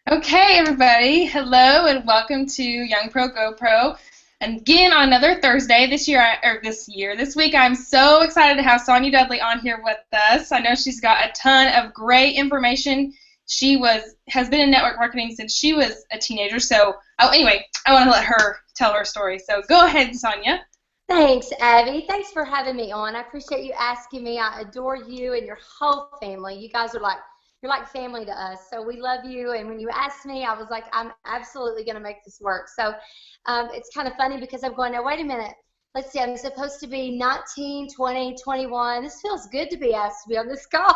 Okay, everybody. Hello and welcome to Young Pro Go Pro. And again on another Thursday this week. I'm so excited to have Sonya Dudley on here with us. I know she's got a ton of great information. Has been in network marketing since she was a teenager. Anyway, I want to let her tell her story. So go ahead, Sonya. Thanks, Abby. Thanks for having me on. I appreciate you asking me. I adore you and your whole family. You guys are you're like family to us. So we love you. And when you asked me, I was like, I'm absolutely going to make this work. So it's kind of funny because I'm going, now, wait a minute. Let's see, I'm supposed to be 19, 20, 21. This feels good to be asked to be on this call.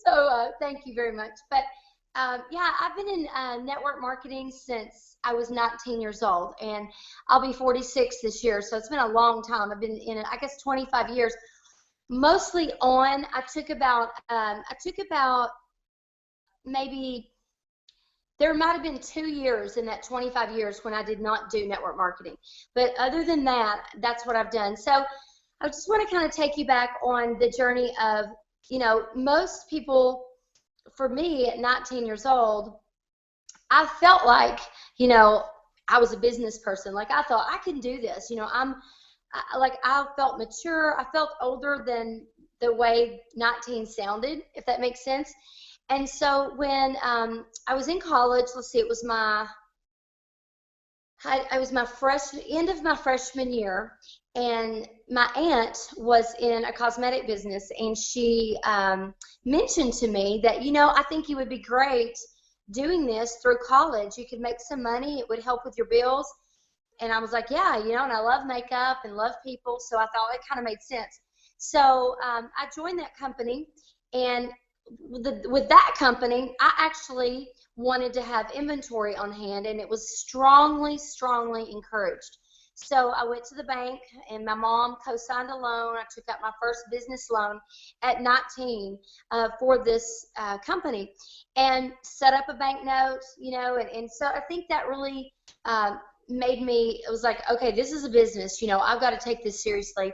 So thank you very much. But yeah, I've been in network marketing since I was 19 years old, and I'll be 46 this year, so it's been a long time. I've been in it, I guess, 25 years. Mostly on, I took about maybe, there might have been 2 years in that 25 years when I did not do network marketing. But other than that, that's what I've done. So I just want to kind of take you back on the journey of, most people, for me at 19 years old, I felt like, I was a business person. Like I thought I can do this. I felt mature. I felt older than the way 19 sounded, if that makes sense. And so when I was in college, let's see, I was my end of my freshman year, and my aunt was in a cosmetic business, and she mentioned to me that, I think you would be great doing this through college. You could make some money. It would help with your bills. And I was like, yeah, and I love makeup and love people, so I thought it kind of made sense. So I joined that company, and with that company, I actually wanted to have inventory on hand, and it was strongly, strongly encouraged. So I went to the bank, and my mom co-signed a loan. I took out my first business loan at 19 for this company, and set up a bank note, and so I think that really made me, it was like, okay, this is a business, I've got to take this seriously.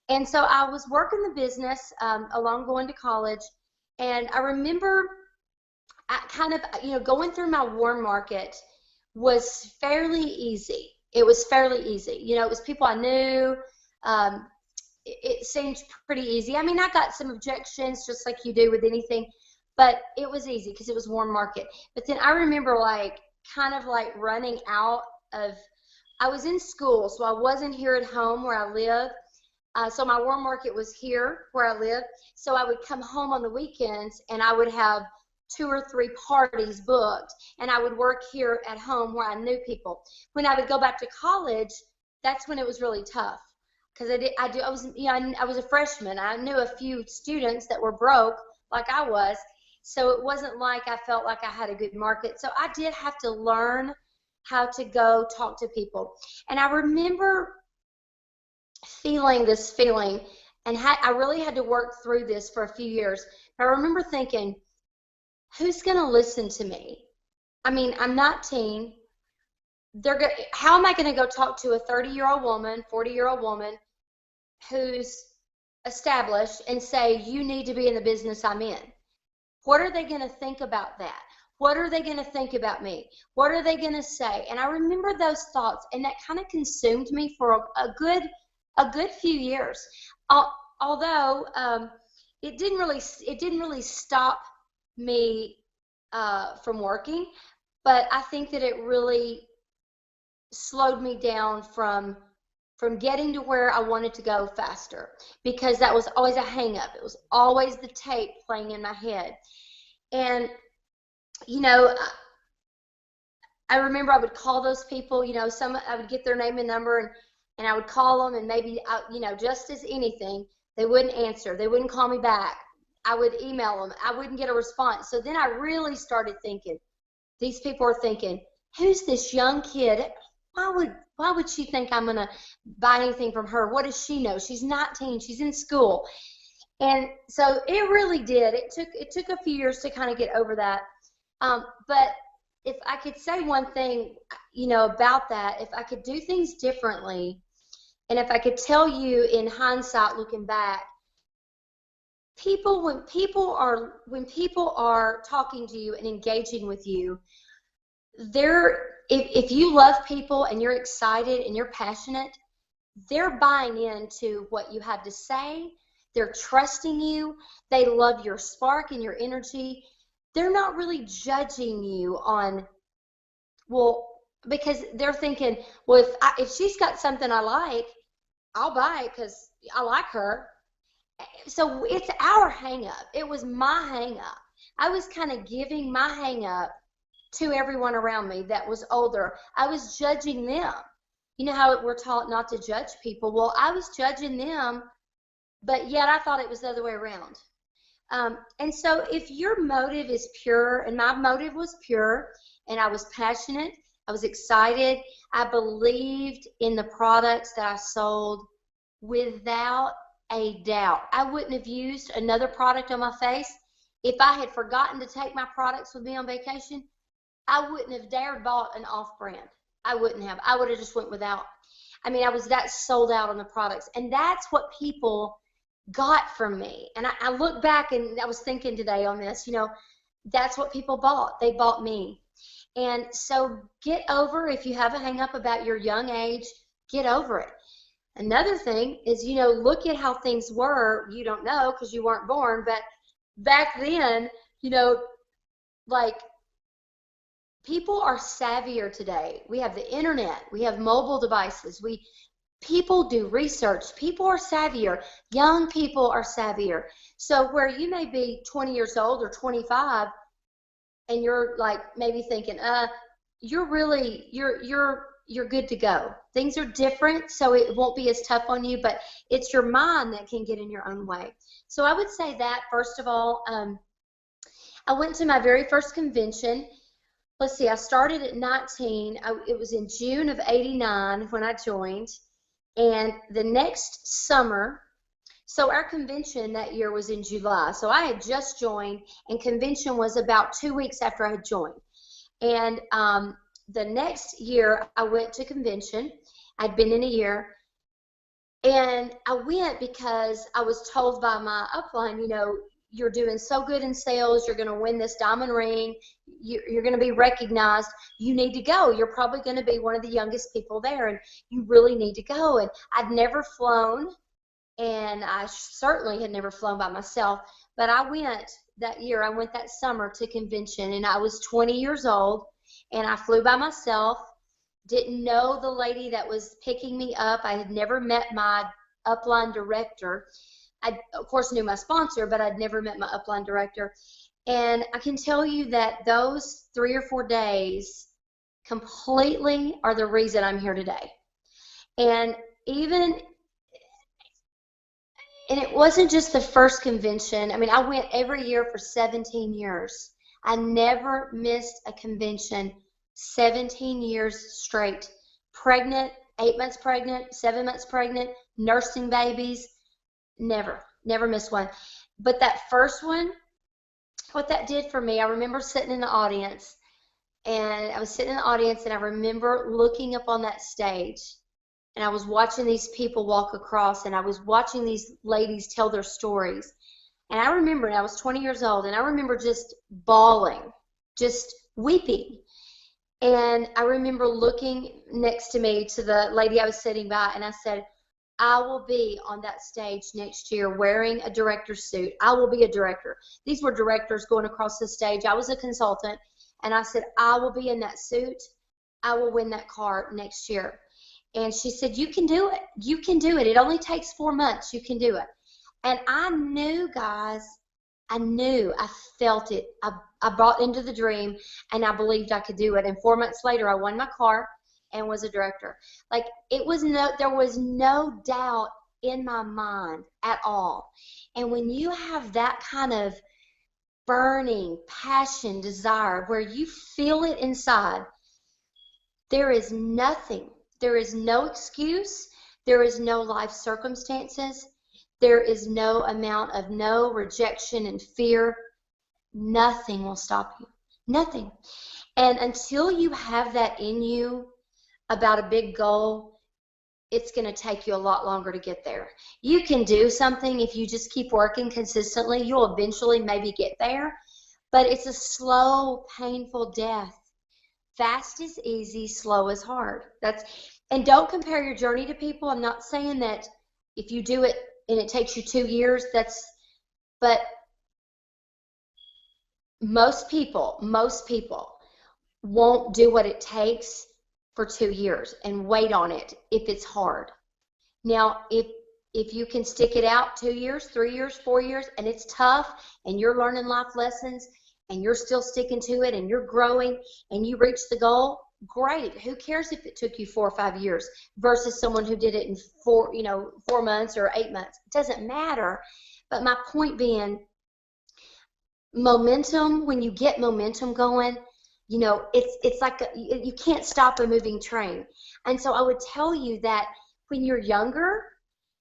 And so I was working the business along going to college, and I remember going through my warm market was fairly easy. It was fairly easy. It was people I knew. It seemed pretty easy. I mean, I got some objections just like you do with anything, but it was easy because it was warm market. But then I remember kind of running out of, I was in school, so I wasn't here at home where I live. So my warm market was here where I live. So I would come home on the weekends, and I would have 2 or 3 parties booked, and I would work here at home where I knew people. When I would go back to college, that's when it was really tough, because I was a freshman. I knew a few students that were broke like I was, so it wasn't like I felt like I had a good market. So I did have to learn how to go talk to people. And I remember feeling this feeling, and I really had to work through this for a few years. But I remember thinking, who's going to listen to me? I mean, I'm 19. How am I going to go talk to a 30-year-old woman, 40-year-old woman who's established and say, you need to be in the business I'm in? What are they going to think about that? What are they going to think about me? What are they going to say? And I remember those thoughts, and that kind of consumed me for a good few years. Although it didn't really stop me from working, but I think that it really slowed me down from getting to where I wanted to go faster, because that was always a hang-up. It was always the tape playing in my head. And I remember I would call those people, I would get their name and number, and I would call them, and maybe, just as anything, they wouldn't answer. They wouldn't call me back. I would email them. I wouldn't get a response. So then I really started thinking, these people are thinking, who's this young kid? Why would she think I'm going to buy anything from her? What does she know? She's 19. She's in school. And so it really did. It took a few years to kind of get over that. But if I could say one thing, about that, if I could do things differently, and if I could tell you in hindsight, looking back, when people are talking to you and engaging with you, if you love people and you're excited and you're passionate, they're buying into what you have to say. They're trusting you. They love your spark and your energy. They're not really judging you on, well, because they're thinking, well, if she's got something I like, I'll buy it because I like her. So it's our hang up. It was my hang up. I was kind of giving my hang up to everyone around me that was older. I was judging them. You know how we're taught not to judge people? Well, I was judging them, but yet I thought it was the other way around. And so if your motive is pure, and my motive was pure, and I was passionate, I was excited, I believed in the products that I sold without a doubt. I wouldn't have used another product on my face. If I had forgotten to take my products with me on vacation, I wouldn't have dared bought an off-brand. I wouldn't have. I would have just went without. I mean, I was that sold out on the products. And that's what people got from me. And I look back and I was thinking today on this, that's what people bought. They bought me. And so get over, if you have a hang up about your young age, get over it. Another thing is, look at how things were. You don't know because you weren't born, but back then, like, people are savvier today. We have the internet. We have mobile devices. People do research. People are savvier. Young people are savvier. So where you may be 20 years old or 25, and you're like maybe thinking, you're good to go. Things are different, so it won't be as tough on you, but it's your mind that can get in your own way. So I would say that, first of all, I went to my very first convention. Let's see, I started at 19. It was in June of '89 when I joined. And the next summer, so our convention that year was in July. So I had just joined, and convention was about 2 weeks after I had joined. And the next year, I went to convention. I'd been in a year. And I went because I was told by my upline, you're doing so good in sales, you're going to win this diamond ring, you're going to be recognized, you need to go. You're probably going to be one of the youngest people there, and you really need to go. And I'd never flown, and I certainly had never flown by myself, but I went that year, I went that summer to convention, and I was 20 years old, and I flew by myself, didn't know the lady that was picking me up. I had never met my upline director. I, of course, knew my sponsor, but I'd never met my upline director. And I can tell you that those 3 or 4 days completely are the reason I'm here today. And it wasn't just the first convention. I mean, I went every year for 17 years. I never missed a convention 17 years straight. Pregnant, 8 months pregnant, 7 months pregnant, nursing babies. Never missed one. But that first one, what that did for me, I remember sitting in the audience, and I was sitting in the audience, and I remember looking up on that stage, and I was watching these people walk across, and I was watching these ladies tell their stories. And I remember, I was 20 years old, and I remember just bawling, just weeping. And I remember looking next to me to the lady I was sitting by, and I said, I will be on that stage next year wearing a director's suit. I will be a director. These were directors going across the stage. I was a consultant, and I said, I will be in that suit. I will win that car next year. And she said, you can do it. You can do it. It only takes 4 months. You can do it. And I knew, guys, I felt it. I bought into the dream, and I believed I could do it. And 4 months later, I won my car and was a director. Like, there was no doubt in my mind at all. And when you have that kind of burning passion, desire, where you feel it inside, there is nothing. There is no excuse. There is no life circumstances. There is no amount of no rejection and fear. Nothing will stop you. Nothing. And until you have that in you about a big goal, it's going to take you a lot longer to get there. You can do something if you just keep working consistently. You'll eventually maybe get there, but it's a slow, painful death. Fast is easy, slow is hard. And don't compare your journey to people. I'm not saying that if you do it and it takes you 2 years, but most people won't do what it takes for 2 years and wait on it if it's hard. Now, if you can stick it out 2 years, 3 years, 4 years, and it's tough, and you're learning life lessons, and you're still sticking to it, and you're growing, and you reach the goal, great. Who cares if it took you 4 or 5 years versus someone who did it in 4 months or 8 months? It doesn't matter. But my point being, momentum, when you get momentum going, it's like you can't stop a moving train. And so I would tell you that when you're younger,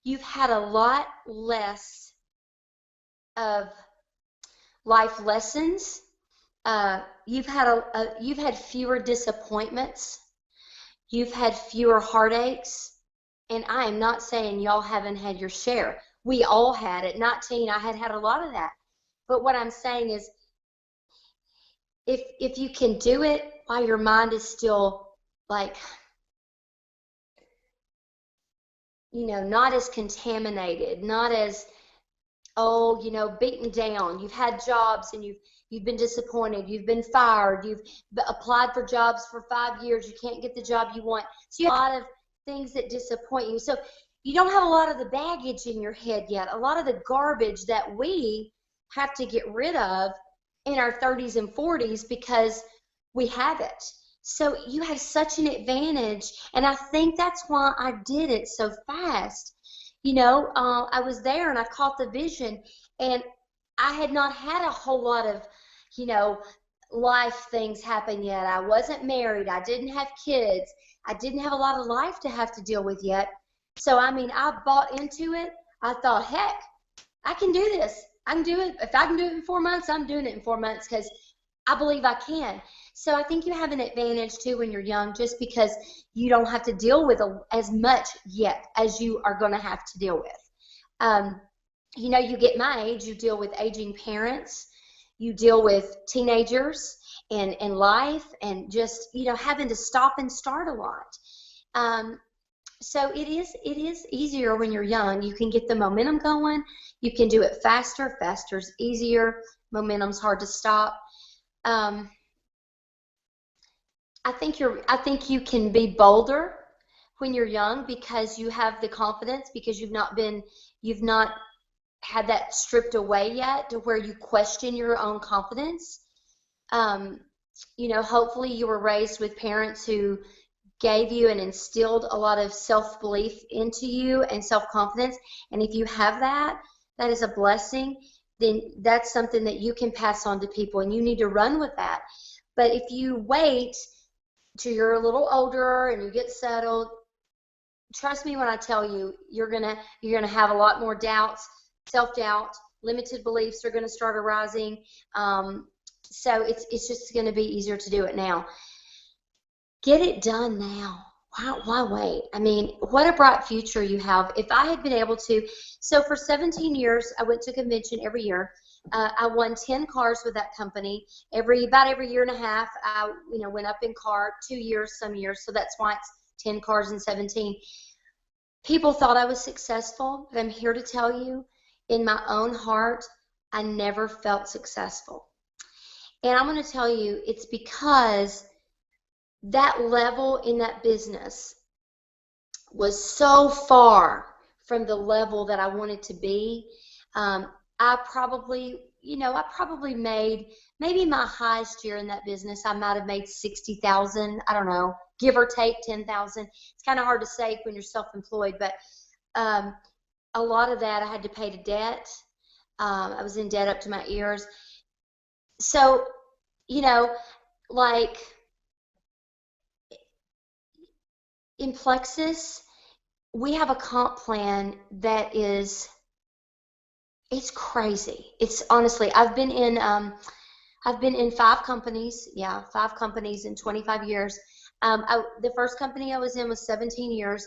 you've had a lot less of life lessons. You've had fewer disappointments. You've had fewer heartaches. And I am not saying y'all haven't had your share. We all had. At 19, I had a lot of that. But what I'm saying is, if you can do it while your mind is still like, not as contaminated, not as, beaten down. You've had jobs and you've been disappointed. You've been fired. You've applied for jobs for 5 years. You can't get the job you want. So you have a lot of things that disappoint you. So you don't have a lot of the baggage in your head yet, a lot of the garbage that we have to get rid of in our 30s and 40s because we have it. So you have such an advantage, and I think that's why I did it so fast. I was there and I caught the vision, and I had not had a whole lot of, life things happen yet. I wasn't married. I didn't have kids. I didn't have a lot of life to have to deal with yet. So, I bought into it. I thought, heck, I can do this. I can do it. If I can do it in 4 months, I'm doing it in 4 months because I believe I can. So I think you have an advantage too when you're young, just because you don't have to deal with as much yet as you are going to have to deal with. You get my age, you deal with aging parents, you deal with teenagers and life, and just having to stop and start a lot. So it is easier when you're young. You can get the momentum going. You can do it faster. Faster's easier. Momentum's hard to stop. I think you can be bolder when you're young because you have the confidence, because you've not had that stripped away yet to where you question your own confidence. Hopefully you were raised with parents who gave you and instilled a lot of self-belief into you and self-confidence. And if you have that is a blessing. Then that's something that you can pass on to people, and you need to run with that. But if you wait till you're a little older and you get settled, trust me when I tell you, you're gonna have a lot more doubts, self-doubt, limited beliefs are gonna start arising. So it's just gonna be easier to do it now. Get it done now. Why wait? What a bright future you have. If I had been able to, so for 17 years, I went to convention every year. I won 10 cars with that company. About every year and a half, I went up in car, 2 years, some years. So that's why it's 10 cars in 17. People thought I was successful, but I'm here to tell you, in my own heart, I never felt successful. And I'm going to tell you, it's because that level in that business was so far from the level that I wanted to be. I probably made, maybe my highest year in that business, I might have made 60,000. I don't know, give or take 10,000. It's kind of hard to say when you're self-employed, but a lot of that I had to pay to debt. I was in debt up to my ears. So, like, in Plexus, we have a comp plan that it's crazy. It's honestly, I've been in 5 companies. Yeah, 5 companies in 25 years. The first company I was in was 17 years.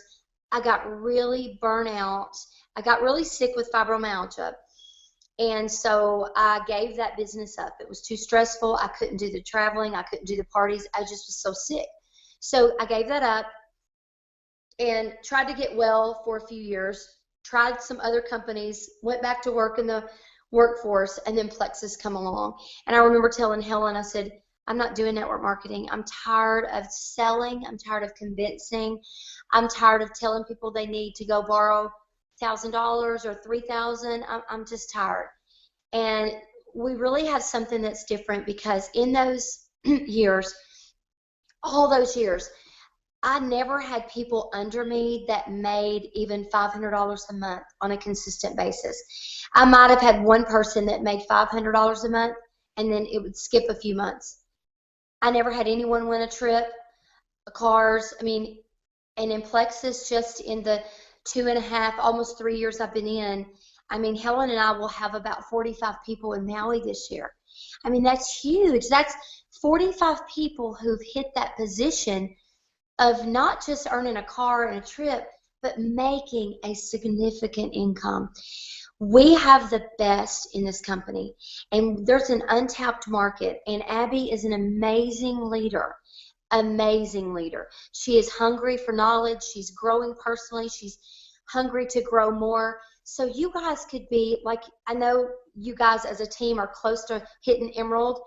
I got really burnt out. I got really sick with fibromyalgia. And so I gave that business up. It was too stressful. I couldn't do the traveling. I couldn't do the parties. I just was so sick. So I gave that up and tried to get well for a few years, tried some other companies, went back to work in the workforce, and then Plexus come along. And I remember telling Helen, I said, I'm not doing network marketing. I'm tired of selling. I'm tired of convincing. I'm tired of telling people they need to go borrow $1,000 or $3,000. I'm just tired. And we really have something that's different because in those years, all those years, I never had people under me that made even $500 a month on a consistent basis. I might have had one person that made $500 a month, and then it would skip a few months. I never had anyone win a trip, cars. I mean, and in Plexus, just in the 2.5, almost 3 years I've been in, I mean, Helen and I will have about 45 people in Maui this year. I mean, that's huge. That's 45 people who've hit that position of not just earning a car and a trip, but making a significant income. We have the best in this company, and there's an untapped market, and Abby is an amazing leader. Amazing leader. She is hungry for knowledge. She's growing personally. She's hungry to grow more. So you guys could be like, I know you guys as a team are close to hitting Emerald.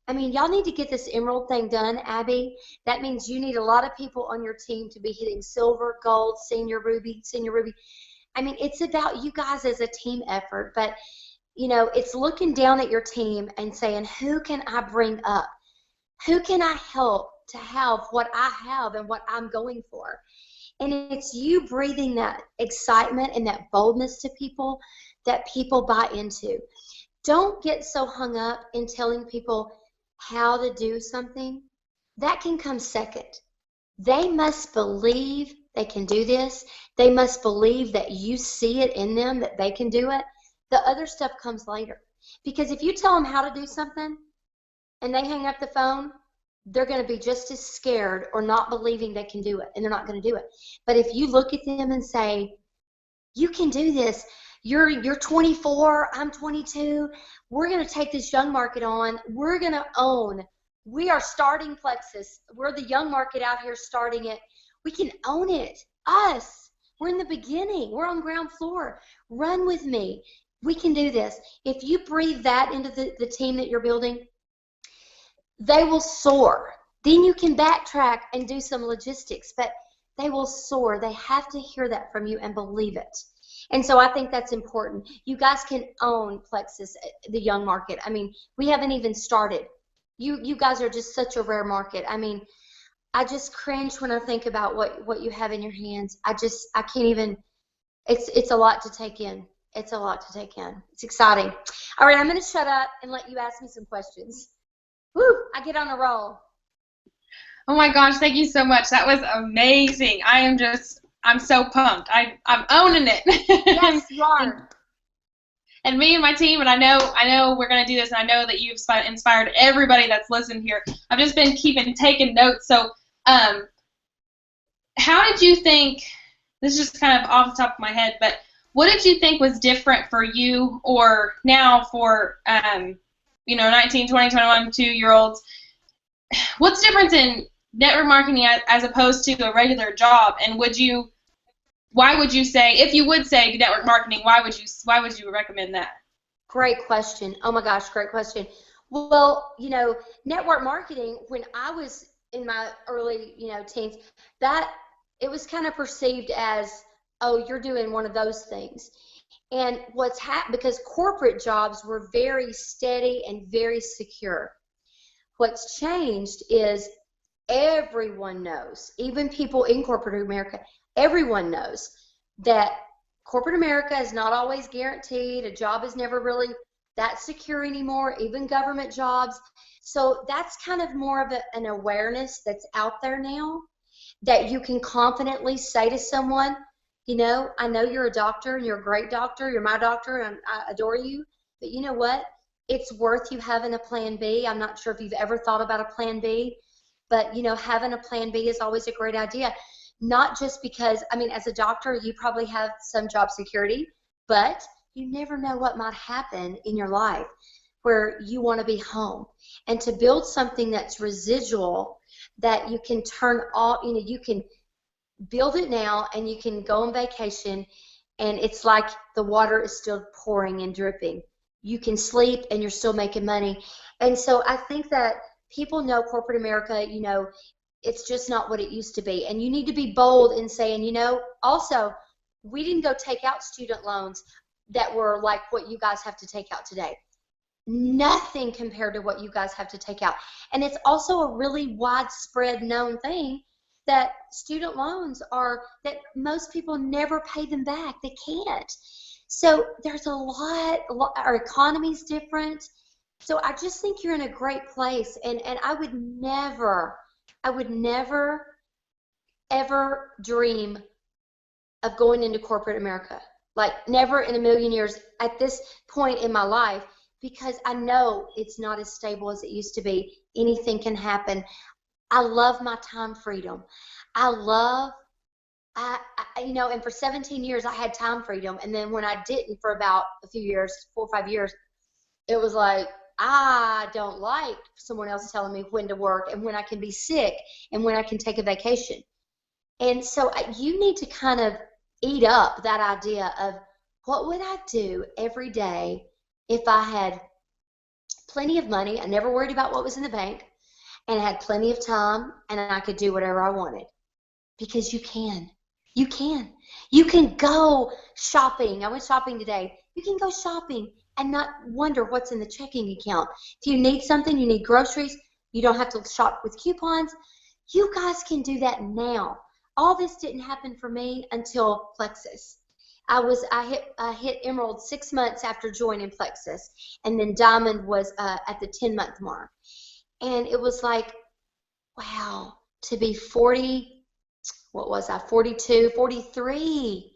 I mean, y'all need to get this Emerald thing done, Abby. That means you need a lot of people on your team to be hitting silver, gold, senior ruby, senior ruby. I mean, it's about you guys as a team effort, but, you know, it's looking down at your team and saying, who can I bring up? Who can I help to have what I have and what I'm going for? And it's you breathing that excitement and that boldness to people that people buy into. Don't get so hung up in telling people how to do something. That can come second. They must believe they can do this. They must believe that you see it in them, that they can do it. The other stuff comes later. Because if you tell them how to do something and they hang up the phone, they're going to be just as scared or not believing they can do it, and they're not going to do it. But if you look at them and say, you can do this, you're 24, I'm 22, we're going to take this young market on, we're going to own. We are starting Plexus. We're the young market out here starting it. We can own it. Us. We're in the beginning. We're on ground floor. Run with me. We can do this. If you breathe that into the team that you're building, they will soar. Then you can backtrack and do some logistics, but they will soar. They have to hear that from you and believe it. And so I think that's important. You guys can own Plexus, the young market. I mean, we haven't even started. You guys are just such a rare market. I mean, I just cringe when I think about what you have in your hands. I can't even, it's a lot to take in. It's a lot to take in. It's exciting. All right, I'm going to shut up and let you ask me some questions. Woo, I get on a roll. Oh my gosh, thank you so much. That was amazing. I'm so pumped. I'm owning it. Yes, you are. And me and my team, and I know we're going to do this, and I know that you've inspired everybody that's listened here. I've just been taking notes. So how did you think, this is just kind of off the top of my head, but what did you think was different for you or now for 19, 20, 21, 2-year-olds? What's the difference in network marketing as opposed to a regular job? And why would you say, if you would say network marketing, why would you recommend that? Great question. Oh my gosh, great question. Well, network marketing, when I was in my early, teens, that it was kind of perceived as, oh, you're doing one of those things. And what's happened, because corporate jobs were very steady and very secure. What's changed is everyone knows, even people in corporate America, everyone knows that corporate America is not always guaranteed. A job is never really that secure anymore, even government jobs. So that's kind of more of an awareness that's out there now that you can confidently say to someone, I know you're a doctor and you're a great doctor. You're my doctor and I adore you. But you know what? It's worth you having a plan B. I'm not sure if you've ever thought about a plan B, but having a plan B is always a great idea. not just because, I mean, as a doctor, you probably have some job security, but you never know what might happen in your life where you want to be home. And to build something that's residual, that you can turn all, you know, you can build it now and you can go on vacation and it's like the water is still pouring and dripping. You can sleep and you're still making money. And so I think that people know corporate America, you know, it's just not what it used to be. And you need to be bold in saying, you know, also, we didn't go take out student loans that were like what you guys have to take out today. Nothing compared to what you guys have to take out. And it's also a really widespread known thing that student loans are, that most people never pay them back. They can't. So there's a lot, our economy's different. So I just think you're in a great place. And I would never, ever dream of going into corporate America. Like never in a million years at this point in my life, because I know it's not as stable as it used to be. Anything can happen. I love my time freedom. You know, and for 17 years I had time freedom, and then when I didn't for about a few years, 4 or 5 years, it was like, I don't like someone else telling me when to work and when I can be sick and when I can take a vacation. And so you need to kind of eat up that idea of what would I do every day if I had plenty of money, I never worried about what was in the bank, and I had plenty of time, and I could do whatever I wanted. Because you can. You can. You can go shopping. I went shopping today. You can go shopping and not wonder what's in the checking account. If you need something, you need groceries, you don't have to shop with coupons. You guys can do that now. All this didn't happen for me until Plexus. I hit Emerald 6 months after joining Plexus, and then Diamond was at the 10-month mark. And it was like, wow, to be 40, what was I, 42, 43,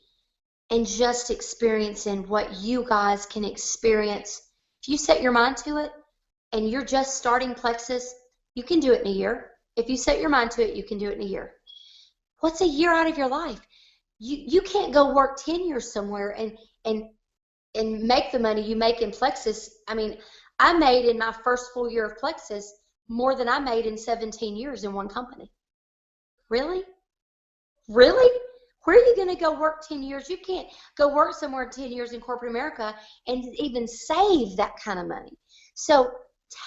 and just experiencing what you guys can experience. If you set your mind to it and you're just starting Plexus, you can do it in a year. If you set your mind to it, you can do it in a year. What's a year out of your life? You can't go work 10 years somewhere and make the money you make in Plexus. I mean, I made in my first full year of Plexus more than I made in 17 years in one company. Really? Really? Where are you going to go work 10 years? You can't go work somewhere 10 years in corporate America and even save that kind of money. So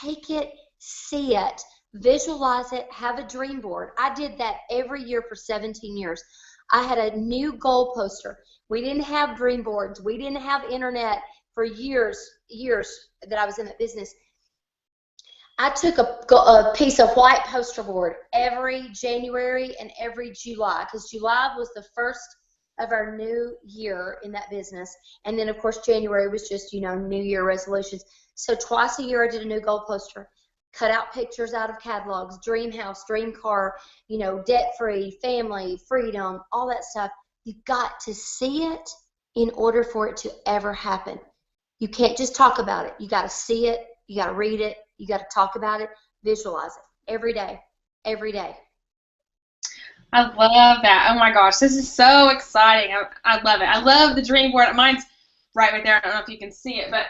take it, see it, visualize it, have a dream board. I did that every year for 17 years. I had a new goal poster. We didn't have dream boards. We didn't have internet for years that I was in that business. I took a piece of white poster board every January and every July, because July was the first of our new year in that business. And then, of course, January was just, you know, New Year resolutions. So twice a year I did a new goal poster. Cut out pictures out of catalogs, dream house, dream car, you know, debt-free, family, freedom, all that stuff. You've got to see it in order for it to ever happen. You can't just talk about it. You got to see it. You got to read it. You got to talk about it. Visualize it every day, every day. I love that. Oh my gosh, this is so exciting. I love it. I love the dream board. Mine's right there. I don't know if you can see it, but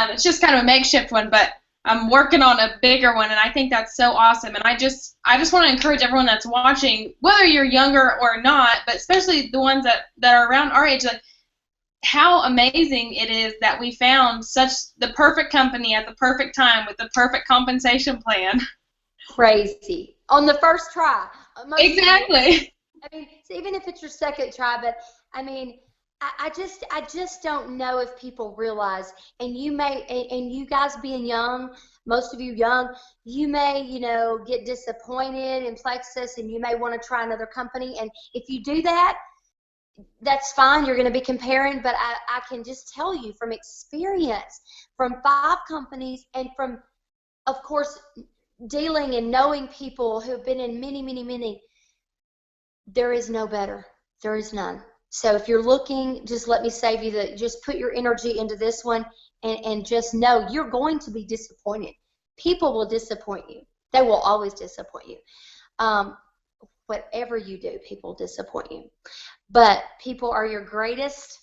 it's just kind of a makeshift one, but I'm working on a bigger one, and I think that's so awesome. And I just want to encourage everyone that's watching, whether you're younger or not, but especially the ones that are around our age, like how amazing it is that we found such the perfect company at the perfect time with the perfect compensation plan. Crazy. On the first try. Exactly. I mean, even if it's your second try, but I mean, I just don't know if people realize, and you may, and you guys being young, most of you young, you may, you know, get disappointed in Plexus, and you may want to try another company, and if you do that, that's fine. You're going to be comparing, but I can just tell you from experience, from 5 companies, and from, of course, dealing and knowing people who've been in many, there is no better. There is none. So if you're looking, just let me save you just put your energy into this one, and just know you're going to be disappointed. People will disappoint you. They will always disappoint you. What whatever you do, people disappoint you. But people are your greatest,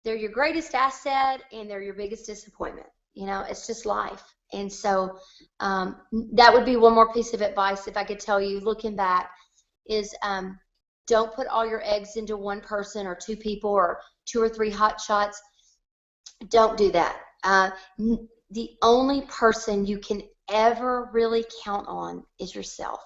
they're your greatest asset, and they're your biggest disappointment. You know, it's just life. And so that would be one more piece of advice if I could tell you, looking back, is don't put all your eggs into one person or two people or two or three hot shots. Don't do that. The only person you can ever really count on is yourself.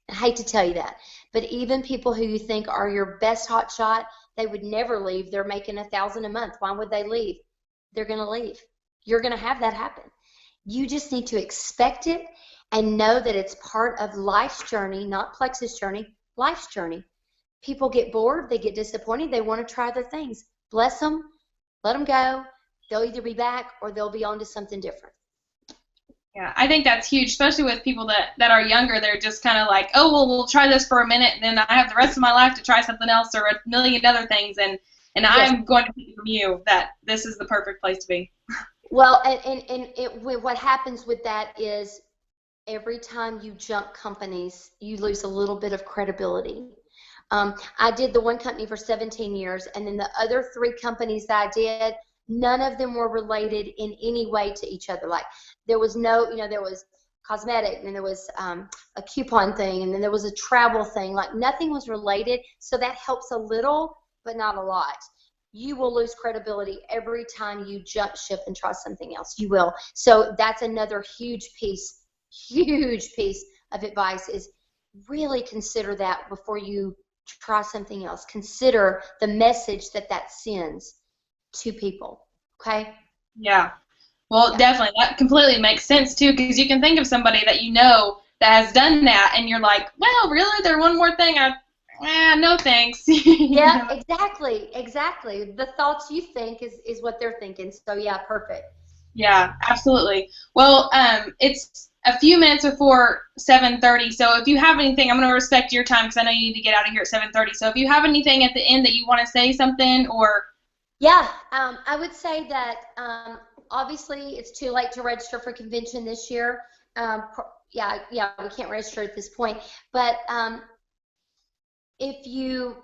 I hate to tell you that, but even people who you think are your best hot shot, they would never leave. They're making $1,000 a month. Why would they leave? They're going to leave. You're going to have that happen. You just need to expect it and know that it's part of life's journey, not Plexus journey, life's journey. People get bored, they get disappointed, they want to try other things. Bless them, let them go. They'll either be back or they'll be on to something different. Yeah, I think that's huge, especially with people that are younger. They're just kind of like, oh, well, we'll try this for a minute, and then I have the rest of my life to try something else or a million other things. And yes. I'm going to take from you that this is the perfect place to be. Well, what happens with that is every time you jump companies, you lose a little bit of credibility. I did the one company for 17 years, and then the other 3 companies that I did, none of them were related in any way to each other. Like there was no, there was cosmetic, and there was a coupon thing, and then there was a travel thing. Like nothing was related, so that helps a little, but not a lot. You will lose credibility every time you jump ship and try something else. You will. So that's another huge piece of advice, is really consider that before you try something else. Consider the message that sends to people. Okay? Yeah. Well, definitely. That completely makes sense, too, because you can think of somebody that you know that has done that, and you're like, well, really? There's one more thing? No thanks. Yeah, exactly. The thoughts you think is what they're thinking. So, yeah, perfect. Yeah, absolutely. Well, it's a few minutes before 7:30, so if you have anything, I'm going to respect your time because I know you need to get out of here at 7:30. So if you have anything at the end that you want to say something or... Yeah, I would say that obviously it's too late to register for convention this year. Yeah, we can't register at this point. But if you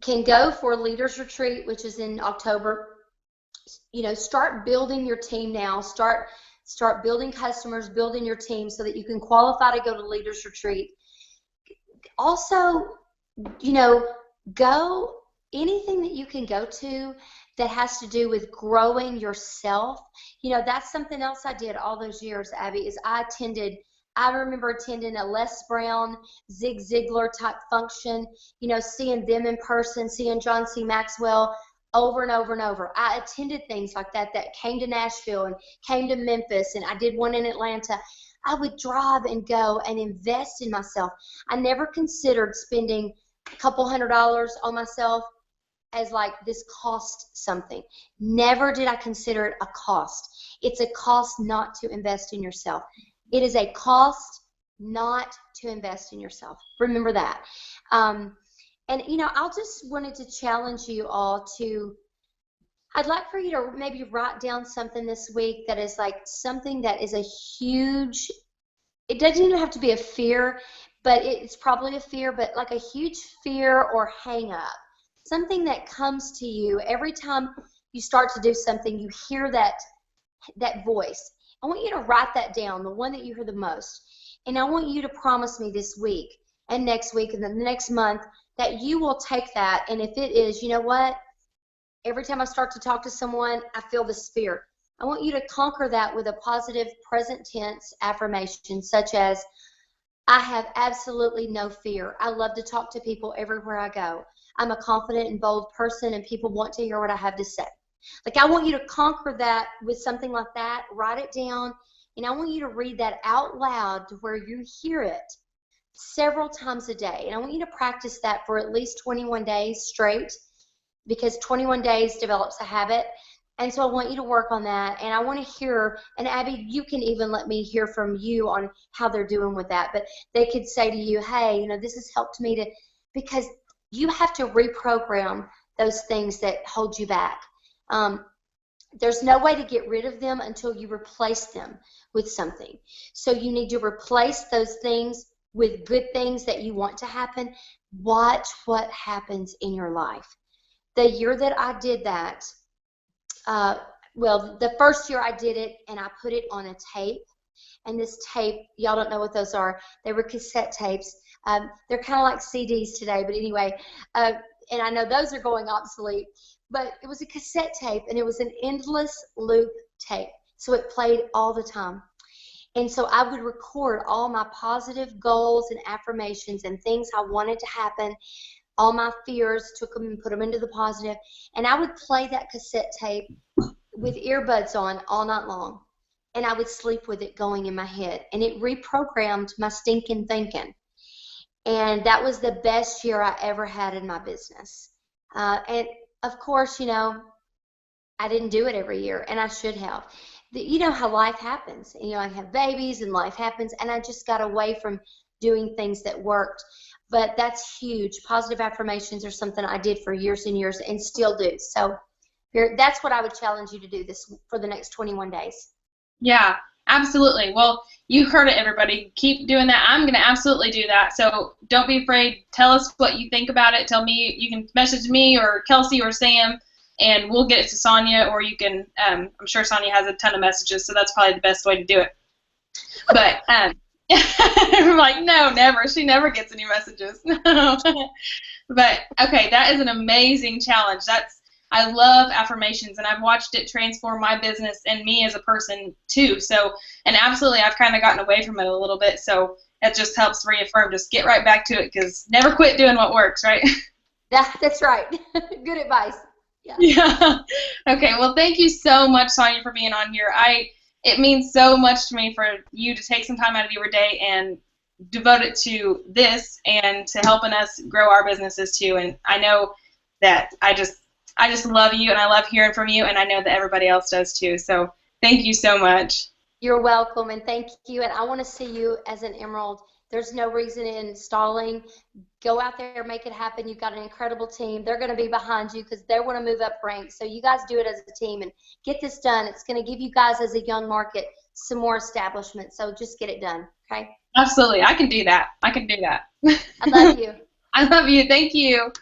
can go for a leaders retreat, which is in October, start building your team now. Start building customers, building your team so that you can qualify to go to leaders retreat. Also, go anything that you can go to that has to do with growing yourself. That's something else I did all those years, Abby, is I remember attending a Les Brown, Zig Ziglar type function, seeing them in person, seeing John C. Maxwell over and over and over. I attended things like that came to Nashville and came to Memphis, and I did one in Atlanta. I would drive and go and invest in myself. I never considered spending a couple $100 on myself as like this cost something. Never did I consider it a cost. It's a cost not to invest in yourself. It is a cost not to invest in yourself. Remember that. And I just wanted to challenge you all to, I'd like for you to maybe write down something this week that is like something that is a huge, it doesn't even have to be a fear, but it's probably a fear, but like a huge fear or hang up. Something that comes to you every time you start to do something, you hear that voice. I want you to write that down, the one that you hear the most. And I want you to promise me this week and next week and then the next month that you will take that, and if it is, you know what, every time I start to talk to someone, I feel this fear. I want you to conquer that with a positive present tense affirmation, such as, I have absolutely no fear. I love to talk to people everywhere I go. I'm a confident and bold person, and people want to hear what I have to say. Like, I want you to conquer that with something like that. Write it down, and I want you to read that out loud to where you hear it several times a day. And I want you to practice that for at least 21 days straight, because 21 days develops a habit. And so I want you to work on that, and I want to hear, and Abby, you can even let me hear from you on how they're doing with that, but they could say to you, hey, this has helped me to, because you have to reprogram those things that hold you back. There's no way to get rid of them until you replace them with something. So you need to replace those things with good things that you want to happen. Watch what happens in your life. The year that I did that, well, the first year I did it, and I put it on a tape. And this tape, y'all don't know what those are. They were cassette tapes. They're kind of like CDs today, but anyway, and I know those are going obsolete. But it was a cassette tape, and it was an endless loop tape. So it played all the time. And so I would record all my positive goals and affirmations and things I wanted to happen, all my fears, took them and put them into the positive. And I would play that cassette tape with earbuds on all night long. And I would sleep with it going in my head. And it reprogrammed my stinking thinking. And that was the best year I ever had in my business. And of course, you know, I didn't do it every year, and I should have. You know how life happens. You know, I have babies, and life happens, and I just got away from doing things that worked. But that's huge. Positive affirmations are something I did for years and years and still do. So that's what I would challenge you to do this for the next 21 days. Yeah, absolutely. Well, you heard it, everybody. Keep doing that. I'm going to absolutely do that. So don't be afraid. Tell us what you think about it. Tell me. You can message me or Kelsey or Sam, and we'll get it to Sonya, or you can, I'm sure Sonya has a ton of messages, so that's probably the best way to do it. But I'm like, no, never. She never gets any messages. But, okay, that is an amazing challenge. I love affirmations, and I've watched it transform my business and me as a person too. So, and absolutely, I've kind of gotten away from it a little bit. So it just helps reaffirm. Just get right back to it, because never quit doing what works, right? That's right. Good advice. Yeah. Yeah. Okay. Well, thank you so much, Sonya, for being on here. It means so much to me for you to take some time out of your day and devote it to this and to helping us grow our businesses too. And I know that I just love you, and I love hearing from you, and I know that everybody else does too. So thank you so much. You're welcome, and thank you. And I want to see you as an emerald. There's no reason in stalling. Go out there, make it happen. You've got an incredible team. They're going to be behind you because they want to move up ranks. So you guys do it as a team and get this done. It's going to give you guys as a young market some more establishment. So just get it done, okay? Absolutely. I can do that. I can do that. I love you. I love you. Thank you.